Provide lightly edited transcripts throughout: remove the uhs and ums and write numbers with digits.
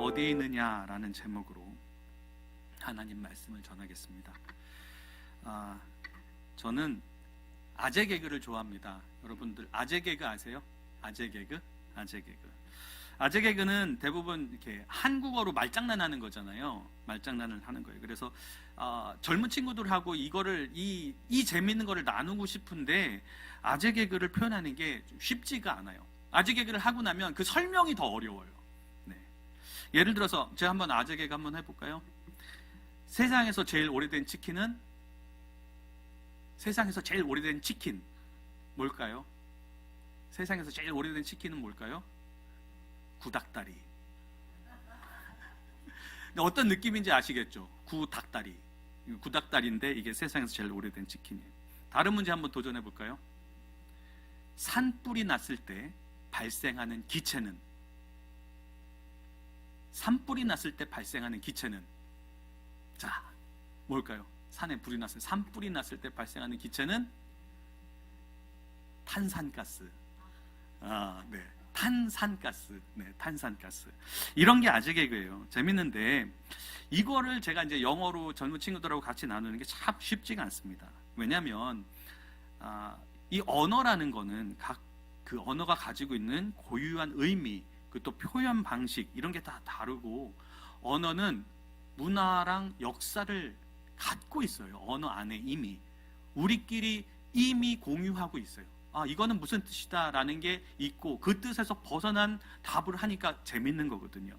어디에 있느냐라는 제목으로 하나님 말씀을 전하겠습니다. 저는 아재 개그를 좋아합니다. 여러분들 아재 개그 아세요? 아재 개그? 아재 개그는 대부분 이렇게 한국어로 말장난하는 거잖아요. 말장난을 하는 거예요. 그래서 젊은 친구들하고 이거를 이 재밌는 거를 나누고 싶은데 아재 개그를 표현하는 게 쉽지가 않아요. 아재 개그를 하고 나면 그 설명이 더 어려워요. 네. 예를 들어서 제가 한번 아재 개그 한번 해볼까요? 세상에서 제일 오래된 치킨 뭘까요? 세상에서 제일 오래된 치킨은 뭘까요? 구닭다리. 어떤 느낌인지 아시겠죠? 구닭다리인데 이게 세상에서 제일 오래된 치킨이에요. 다른 문제 한번 도전해 볼까요? 산불이 났을 때 발생하는 기체는 자, 뭘까요? 산불이 났을 때 발생하는 기체는 탄산가스. 네. 탄산가스. 이런 게 아재 개그예요. 재밌는데 이거를 제가 이제 영어로 젊은 친구들하고 같이 나누는 게 참 쉽지가 않습니다. 왜냐하면 이 언어라는 거는 각 그 언어가 가지고 있는 고유한 의미, 그 또 표현 방식 이런 게 다 다르고 언어는 문화랑 역사를 갖고 있어요. 언어 안에 이미 우리끼리 이미 공유하고 있어요. 이거는 무슨 뜻이다 라는 게 있고 그 뜻에서 벗어난 답을 하니까 재밌는 거거든요.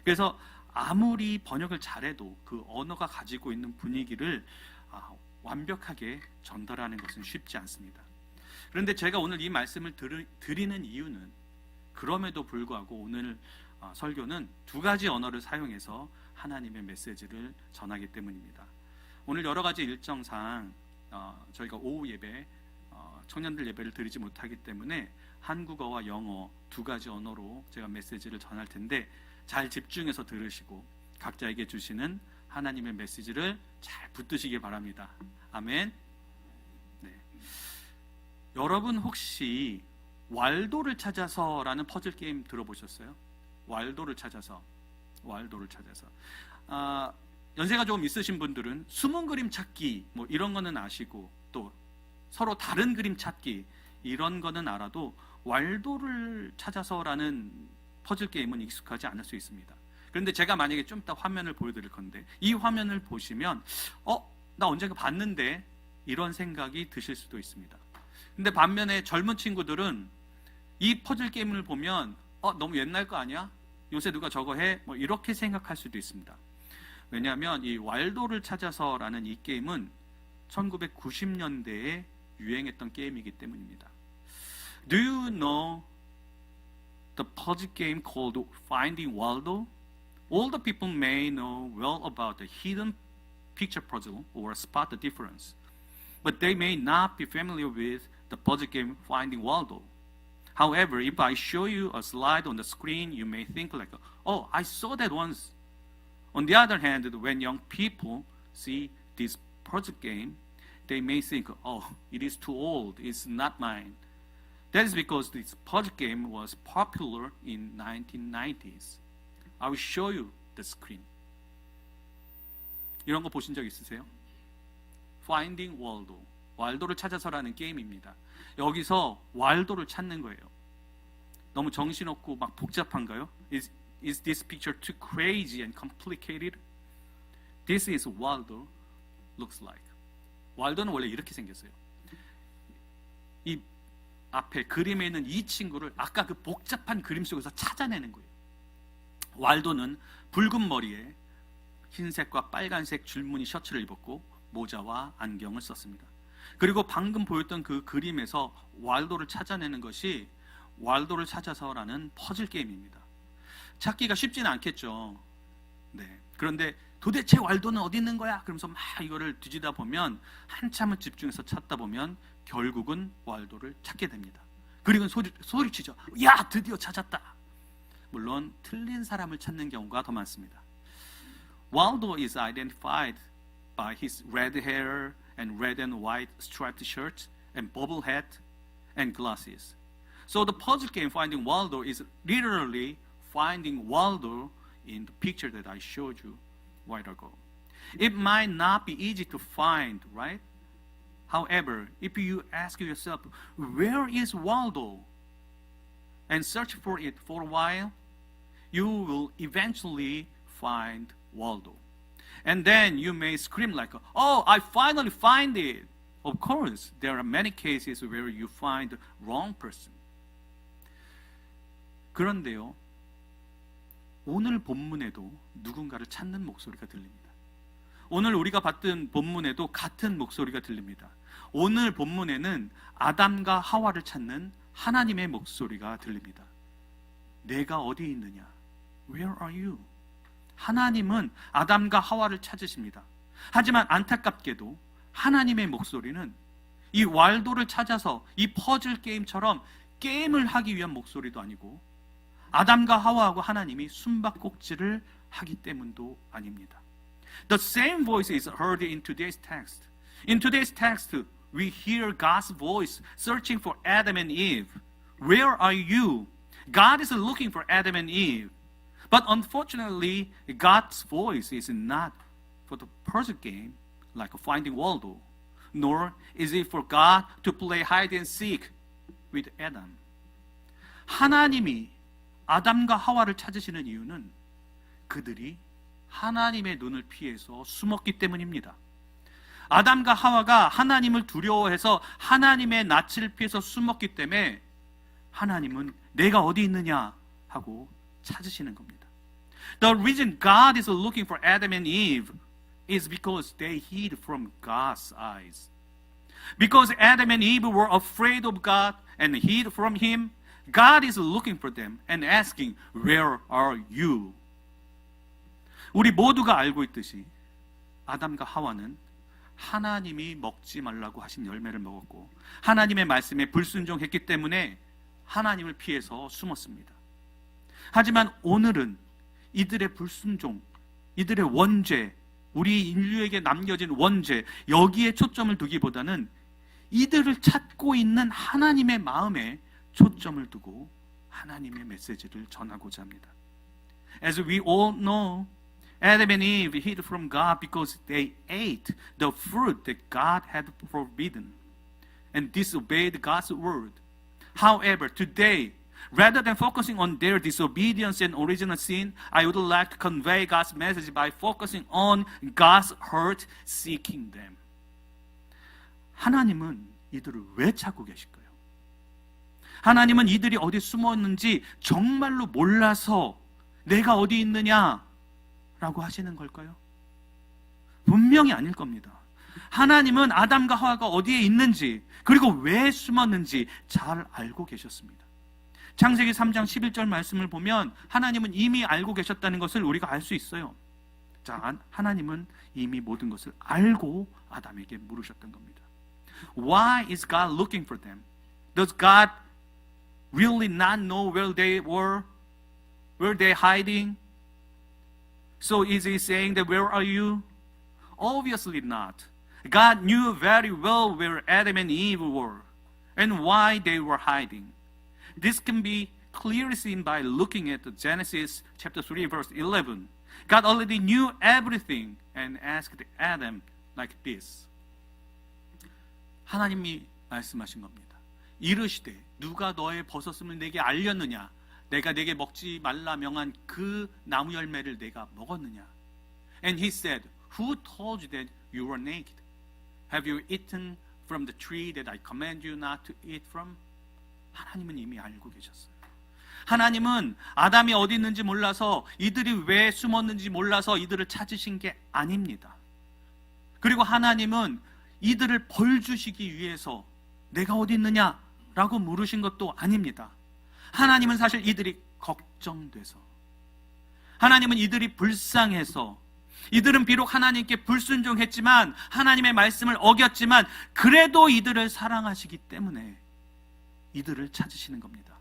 그래서 아무리 번역을 잘해도 그 언어가 가지고 있는 분위기를 완벽하게 전달하는 것은 쉽지 않습니다. 그런데 제가 오늘 이 말씀을 드리는 이유는 그럼에도 불구하고 오늘 설교는 두 가지 언어를 사용해서 하나님의 메시지를 전하기 때문입니다. 오늘 여러 가지 일정상 저희가 오후 예배 청년들 예배를 드리지 못하기 때문에 한국어와 영어 두 가지 언어로 제가 메시지를 전할 텐데 잘 집중해서 들으시고 각자에게 주시는 하나님의 메시지를 잘 붙드시기 바랍니다. 아멘. 네. 여러분 혹시 왈도를 찾아서라는 퍼즐 게임 들어보셨어요? 왈도를 찾아서. 연세가 조금 있으신 분들은 숨은 그림 찾기 뭐 이런 거는 아시고 또 서로 다른 그림 찾기 이런 거는 알아도 왈도를 찾아서라는 퍼즐 게임은 익숙하지 않을 수 있습니다. 그런데 제가 만약에 좀 이따 화면을 보여드릴 건데 이 화면을 보시면 나 언젠가 봤는데 이런 생각이 드실 수도 있습니다. 근데 반면에 젊은 친구들은 이 퍼즐 게임을 보면 너무 옛날 거 아니야? 요새 누가 저거 해? 뭐 이렇게 생각할 수도 있습니다. 왜냐하면 이 왈도를 찾아서라는 이 게임은 1990년대에 유행했던 게임이기 때문입니다. Do you know the puzzle game called Finding Waldo? Older people may know well about the hidden picture puzzle or spot the difference, but they may not be familiar with the puzzle game Finding Waldo. However, if I show you a slide on the screen, you may think like, I saw that once. On the other hand, when young people see this puzzle game, they may think, it is too old, it's not mine. That is because this puzzle game was popular in 1990s. I will show you the screen. 이런 거 보신 적 있으세요? Finding Waldo. 왈도를 찾아서라는 게임입니다. 여기서 왈도를 찾는 거예요. 너무 정신없고 막 복잡한가요? Is this picture too crazy and complicated? This is Waldo looks like. 왈도는 원래 이렇게 생겼어요. 이 앞에 그림에 있는 이 친구를 아까 그 복잡한 그림 속에서 찾아내는 거예요. 왈도는 붉은 머리에 흰색과 빨간색 줄무늬 셔츠를 입었고 모자와 안경을 썼습니다. 그리고 방금 보였던 그 그림에서 왈도를 찾아내는 것이 왈도를 찾아서라는 퍼즐 게임입니다. 찾기가 쉽지는 않겠죠. 네. 그런데 도대체 왈도는 어디 있는 거야? 그러면서 막 이거를 뒤지다 보면 한참을 집중해서 찾다 보면 결국은 왈도를 찾게 됩니다. 그리고 소리치죠. 야, 드디어 찾았다. 물론 틀린 사람을 찾는 경우가 더 많습니다. Waldo is identified by his red hair and red and white striped shirt and bobble hat and glasses. So the puzzle game Finding Waldo is literally finding Waldo in the picture that I showed you a while ago. It might not be easy to find, right? However, if you ask yourself, where is Waldo? And search for it for a while, you will eventually find Waldo. And then you may scream like, oh, I finally find it. Of course, there are many cases where you find the wrong person. 그런데요, 오늘 본문에도 누군가를 찾는 목소리가 들립니다. 오늘 우리가 봤던 본문에도 같은 목소리가 들립니다. 오늘 본문에는 아담과 하와를 찾는 하나님의 목소리가 들립니다. 내가 어디 있느냐? Where are you? 하나님은 아담과 하와를 찾으십니다. 하지만 안타깝게도 하나님의 목소리는 이 왈도를 찾아서 이 퍼즐 게임처럼 게임을 하기 위한 목소리도 아니고 아담과 하와하고 하나님이 숨바꼭질을 하기 때문도 아닙니다. The same voice is heard in today's text. In today's text, we hear God's voice searching for Adam and Eve. Where are you? God is looking for Adam and Eve. But unfortunately, God's voice is not for the puzzle game like finding Waldo, nor is it for God to play hide and seek with Adam. 하나님이 아담과 하와를 찾으시는 이유는 그들이 하나님의 눈을 피해서 숨었기 때문입니다. 아담과 하와가 하나님을 두려워해서 하나님의 낯을 피해서 숨었기 때문에 하나님은 내가 어디 있느냐 하고 찾으시는 겁니다. The reason God is looking for Adam and Eve is because they hid from God's eyes. Because Adam and Eve were afraid of God and hid from Him, God is looking for them and asking, Where are you? 우리 모두가 알고 있듯이 아담과 하와는 하나님이 먹지 말라고 하신 열매를 먹었고 하나님의 말씀에 불순종했기 때문에 하나님을 피해서 숨었습니다. 하지만 오늘은 이들의 불순종, 이들의 원죄, 우리 인류에게 남겨진 원죄, 여기에 초점을 두기보다는 이들을 찾고 있는 하나님의 마음에 초점을 두고 하나님의 메시지를 전하고자 합니다. As we all know, Adam and Eve hid from God because they ate the fruit that God had forbidden and disobeyed God's word. However, today, rather than focusing on their disobedience and original sin, I would like to convey God's message by focusing on God's heart seeking them. 하나님은 이들을 왜 찾고 계실까요? 하나님은 이들이 어디 숨었는지 정말로 몰라서 내가 어디 있느냐라고 하시는 걸까요? 분명히 아닐 겁니다. 하나님은 아담과 하와가 어디에 있는지 그리고 왜 숨었는지 잘 알고 계셨습니다. 창세기 3장 11절 말씀을 보면 하나님은 이미 알고 계셨다는 것을 우리가 알 수 있어요. 자, 하나님은 이미 모든 것을 알고 아담에게 물으셨던 겁니다. Why is God looking for them? Does God really not know where they were? Were they hiding? So is he saying that where are you? Obviously not. God knew very well where Adam and Eve were and why they were hiding. This can be clearly seen by looking at Genesis chapter 3 verse 11. God already knew everything and asked Adam like this. 하나님이 말씀하신 겁니다. 이르시되 누가 너의 버섯을 내게 알렸느냐? 내가 내게 먹지 말라 명한 그 나무 열매를 내가 먹었느냐? And he said, Who told you that you were naked? Have you eaten from the tree that I command you not to eat from? 하나님은 이미 알고 계셨어요. 하나님은 아담이 어디 있는지 몰라서 이들이 왜 숨었는지 몰라서 이들을 찾으신 게 아닙니다. 그리고 하나님은 이들을 벌 주시기 위해서 내가 어디 있느냐라고 물으신 것도 아닙니다. 하나님은 사실 이들이 걱정돼서, 하나님은 이들이 불쌍해서, 이들은 비록 하나님께 불순종했지만 하나님의 말씀을 어겼지만 그래도 이들을 사랑하시기 때문에 이들을 찾으시는 겁니다.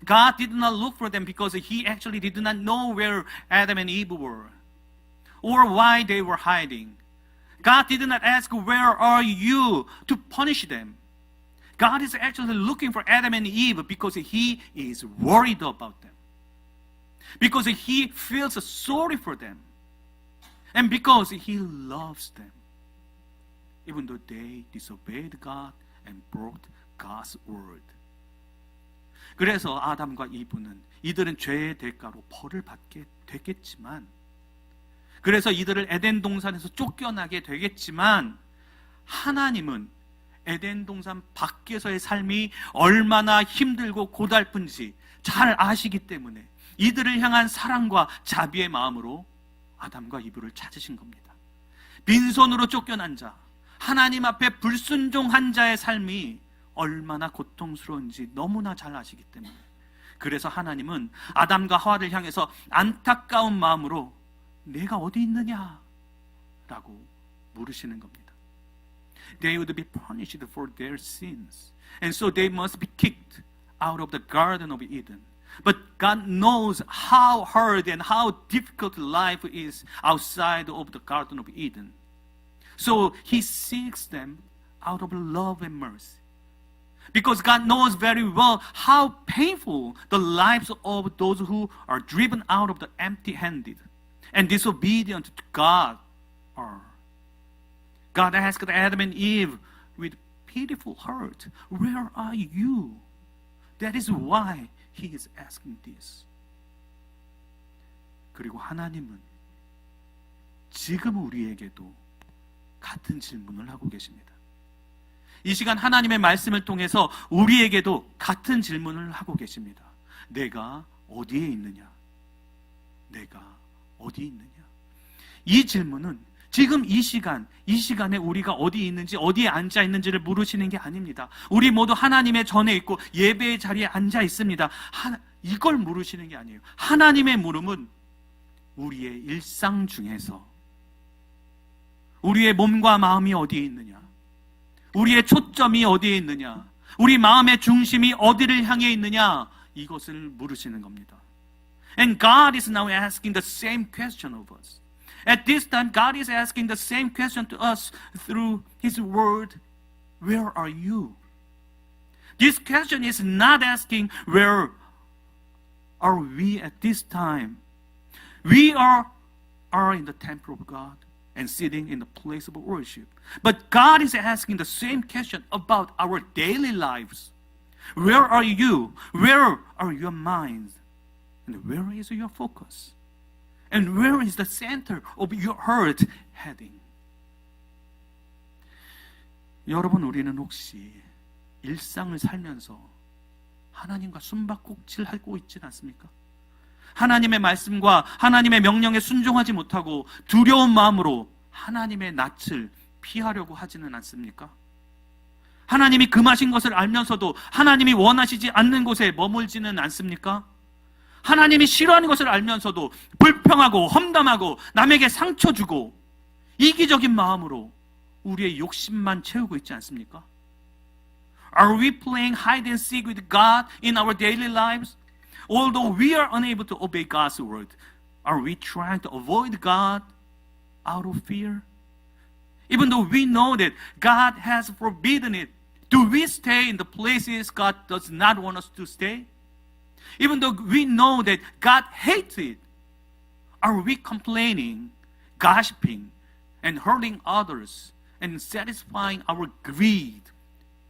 God did not look for them because He actually did not know where Adam and Eve were or why they were hiding. God did not ask, where are you, to punish them. God is actually looking for Adam and Eve because He is worried about them. Because He feels sorry for them. And because He loves them. Even though they disobeyed God and broke God's word. 그래서 아담과 이브는 이들은 죄의 대가로 벌을 받게 되겠지만, 그래서 이들을 에덴 동산에서 쫓겨나게 되겠지만, 하나님은 에덴 동산 밖에서의 삶이 얼마나 힘들고 고달픈지 잘 아시기 때문에 이들을 향한 사랑과 자비의 마음으로 아담과 이브를 찾으신 겁니다. 빈손으로 쫓겨난 자, 하나님 앞에 불순종한 자의 삶이 얼마나 고통스러운지 너무나 잘 아시기 때문에, 그래서 하나님은 아담과 하와를 향해서 안타까운 마음으로 내가 어디 있느냐? 라고 물으시는 겁니다. They would be punished for their sins, and so they must be kicked out of the Garden of Eden. But God knows how hard and how difficult life is outside of the Garden of Eden. So He seeks them out of love and mercy. Because God knows very well how painful the lives of those who are driven out of the empty-handed and disobedient to God are. God asked Adam and Eve with pitiful heart, where are you? That is why He is asking this. 그리고 하나님은 지금 우리에게도 같은 질문을 하고 계십니다. 이 시간 하나님의 말씀을 통해서 우리에게도 같은 질문을 하고 계십니다. 내가 어디에 있느냐? 내가 어디 있느냐? 이 질문은 지금 이 시간에 우리가 어디 있는지, 어디에 앉아 있는지를 물으시는 게 아닙니다. 우리 모두 하나님의 전에 있고 예배의 자리에 앉아 있습니다. 이걸 물으시는 게 아니에요. 하나님의 물음은 우리의 일상 중에서 우리의 몸과 마음이 어디에 있느냐, 우리의 초점이 어디에 있느냐, 우리 마음의 중심이 어디를 향해 있느냐, 이것을 물으시는 겁니다. And God is now asking the same question of us. At this time, God is asking the same question to us through His word. Where are you? This question is not asking where are we at this time. We are in the temple of God and sitting in the place of worship. But God is asking the same question about our daily lives. Where are you? Where are your minds? And where is your focus? And where is the center of your heart heading? 여러분, 우리는 혹시 일상을 살면서 하나님과 숨바꼭질하고 있지는 않습니까? 하나님의 말씀과 하나님의 명령에 순종하지 못하고 두려운 마음으로 하나님의 낯을 피하려고 하지는 않습니까? 하나님이 금하신 것을 알면서도 하나님이 원하시지 않는 곳에 머물지는 않습니까? 하나님이 싫어하는 것을 알면서도 불평하고 험담하고 남에게 상처 주고 이기적인 마음으로 우리의 욕심만 채우고 있지 않습니까? Are we playing hide and seek with God in our daily lives? Although we are unable to obey God's word, are we trying to avoid God out of fear? Even though we know that God has forbidden it, do we stay in the places God does not want us to stay? Even though we know that God hates it, are we complaining, gossiping, and hurting others, and satisfying our greed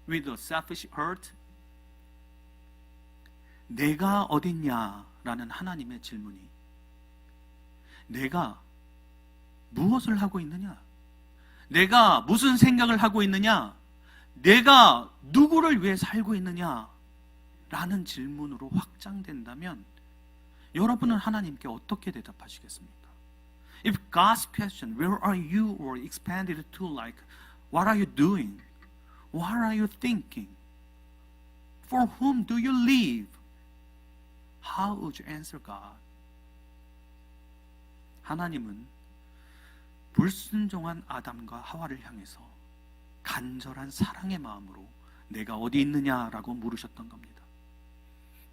with a selfish hurt? 내가 어딨냐라는 하나님의 질문이 내가 무엇을 하고 있느냐? 내가 무슨 생각을 하고 있느냐? 내가 누구를 위해 살고 있느냐? 라는 질문으로 확장된다면 여러분은 하나님께 어떻게 대답하시겠습니까? If God's question, where are you, were expanded to like, what are you doing? What are you thinking? For whom do you live? How would you answer God? 하나님은 불순종한 아담과 하와를 향해서 간절한 사랑의 마음으로 내가 어디 있느냐라고 물으셨던 겁니다.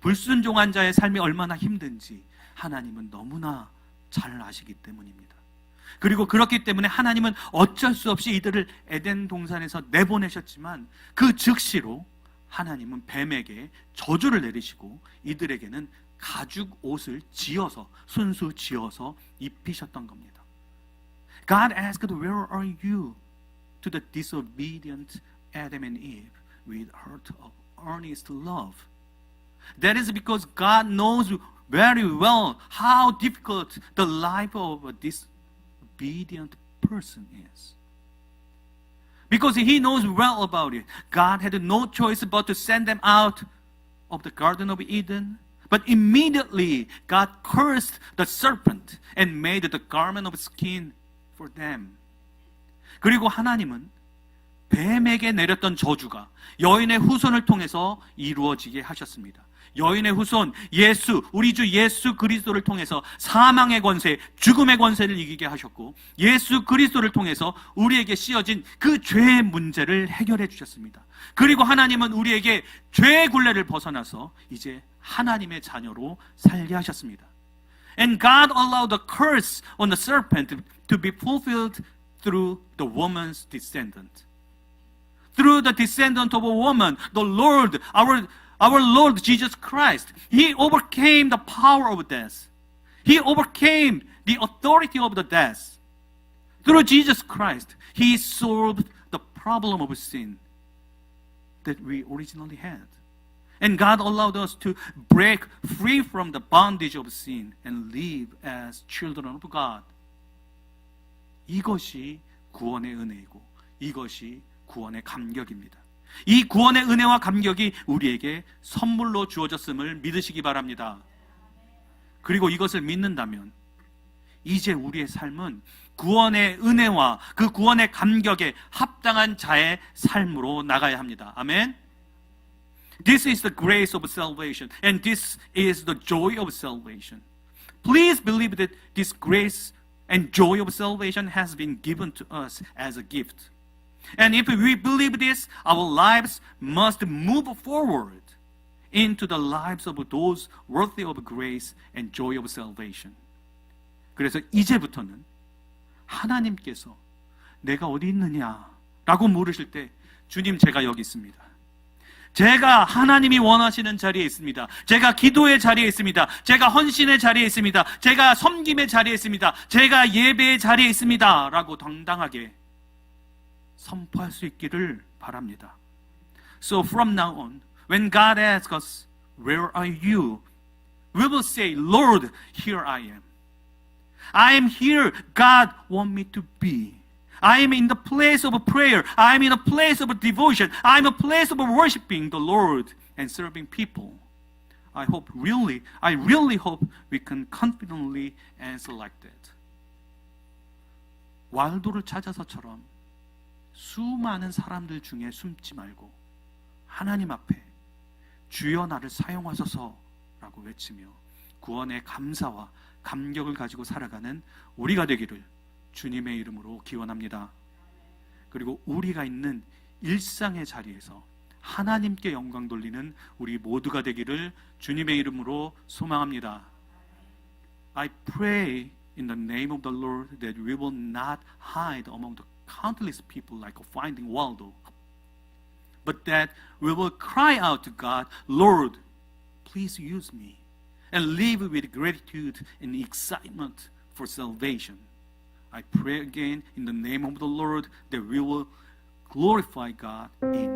불순종한 자의 삶이 얼마나 힘든지 하나님은 너무나 잘 아시기 때문입니다. 그리고 그렇기 때문에 하나님은 어쩔 수 없이 이들을 에덴 동산에서 내보내셨지만 그 즉시로 하나님은 뱀에게 저주를 내리시고 이들에게는 가죽 옷을 지어서 순수 지어서 입히셨던 겁니다. God asked, "Where are you?" to the disobedient Adam and Eve with heart of earnest love. That is because God knows very well how difficult the life of a disobedient person is. Because He knows well about it. God had no choice but to send them out of the Garden of Eden. But immediately God cursed the serpent and made the garment of skin for them. 그리고 하나님은 뱀에게 내렸던 저주가 여인의 후손을 통해서 이루어지게 하셨습니다. 여인의 후손 예수, 우리 주 예수 그리스도를 통해서 사망의 권세, 죽음의 권세를 이기게 하셨고, 예수 그리스도를 통해서 우리에게 씌어진 그 죄의 문제를 해결해 주셨습니다. 그리고 하나님은 우리에게 죄의 굴레를 벗어나서 이제 하나님의 자녀로 살게 하셨습니다. And God allowed the curse on the serpent to be fulfilled through the woman's descendant. Through the descendant of a woman, the Lord, our Lord Jesus Christ, He overcame the power of death. He overcame the authority of the death. Through Jesus Christ, He solved the problem of sin that we originally had. And God allowed us to break free from the bondage of sin and live as children of God. 이것이 구원의 은혜이고 이것이 구원의 감격입니다. 이 구원의 은혜와 감격이 우리에게 선물로 주어졌음을 믿으시기 바랍니다. 그리고 이것을 믿는다면 이제 우리의 삶은 구원의 은혜와 그 구원의 감격에 합당한 자의 삶으로 나가야 합니다. 아멘. This is the grace of salvation, and this is the joy of salvation. Please believe that this grace and joy of salvation has been given to us as a gift. And if we believe this, our lives must move forward into the lives of those worthy of grace and joy of salvation. 그래서 이제부터는 하나님께서 내가 어디 있느냐라고 물으실 때 주님 제가 여기 있습니다. 제가 하나님이 원하시는 자리에 있습니다. 제가 기도의 자리에 있습니다. 제가 헌신의 자리에 있습니다. 제가 섬김의 자리에 있습니다. 제가 예배의 자리에 있습니다. 라고 당당하게 선포할 수 있기를 바랍니다. So from now on, when God asks us, "Where are you?" we will say, "Lord, here I am. I am here God want me to be. I am in the place of prayer. I am in a place of devotion. I am in a place of worshiping the Lord and serving people." I really hope we can confidently answer like that. 왈도를 찾아서처럼 수많은 사람들 중에 숨지 말고 하나님 앞에 주여 나를 사용하소서라고 외치며 구원의 감사와 감격을 가지고 살아가는 우리가 되기를 주님의 이름으로 기원합니다. 그리고 우리가 있는 일상의 자리에서 하나님께 영광 돌리는 우리 모두가 되기를 주님의 이름으로 소망합니다. I pray in the name of the Lord that we will not hide among the countless people like finding Waldo, but that we will cry out to God, "Lord, please use me," and live with gratitude and excitement for salvation. I pray again in the name of the Lord that we will glorify God in